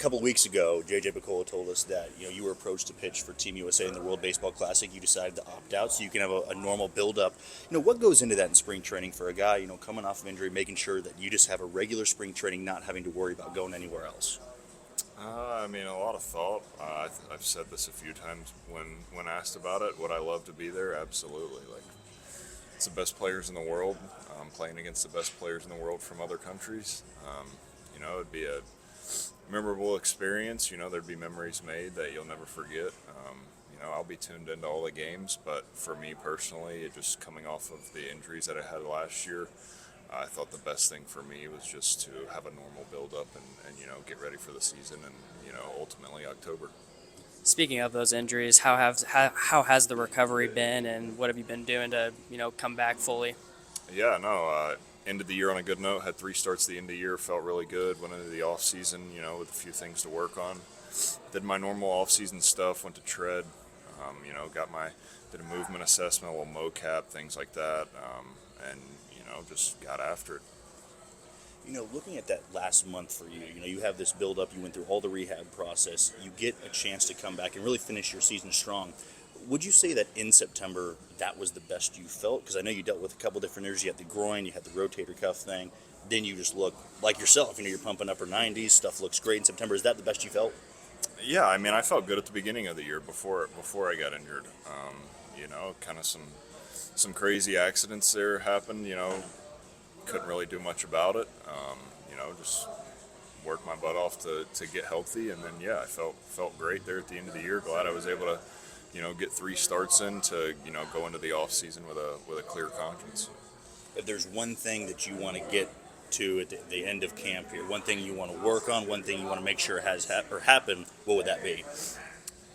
couple of weeks ago, J.J. Picola told us that you were approached to pitch for Team USA in the World Baseball Classic. You decided to opt out so you can have a normal build-up. What goes into that in spring training for a guy coming off of injury, making sure that you just have a regular spring training, not having to worry about going anywhere else? A lot of thought. I've said this a few times when asked about it. Would I love to be there? Absolutely. It's the best players in the world. Playing against the best players in the world from other countries. It'd be a memorable experience. There'd be memories made that you'll never forget. I'll be tuned into all the games, but for me personally, it just coming off of the injuries that I had last year, I thought the best thing for me was just to have a normal build-up and get ready for the season and, ultimately October. Speaking of those injuries, how has the recovery been, and what have you been doing to come back fully? Yeah, no, ended the year on a good note, had 3 starts at the end of the year, felt really good, went into the off-season, with a few things to work on. Did my normal off-season stuff, went to tread, did a movement assessment, a little mocap, things like that, and, just got after it. Looking at that last month for you, you have this build-up, you went through all the rehab process, you get a chance to come back and really finish your season strong. Would you say that in September that was the best you felt? Because I know you dealt with a couple different injuries. You had the groin, you had the rotator cuff thing. Then you just look like yourself. You're pumping upper 90s. Stuff looks great in September. Is that the best you felt? Yeah, I felt good at the beginning of the year before I got injured. Kind of some crazy accidents there happened. Couldn't really do much about it. Just worked my butt off to get healthy, and then I felt great there at the end of the year. Glad I was able to get 3 starts in to go into the off season with a clear conscience. If there's one thing that you want to get to at the end of camp here, one thing you want to work on, one thing you want to make sure has happen, what would that be?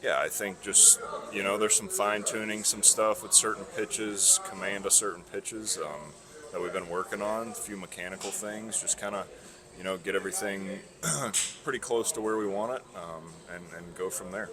Yeah, I think just there's some fine tuning, some stuff with certain pitches, command of certain pitches that we've been working on. A few mechanical things, just kind of get everything pretty close to where we want it, and go from there.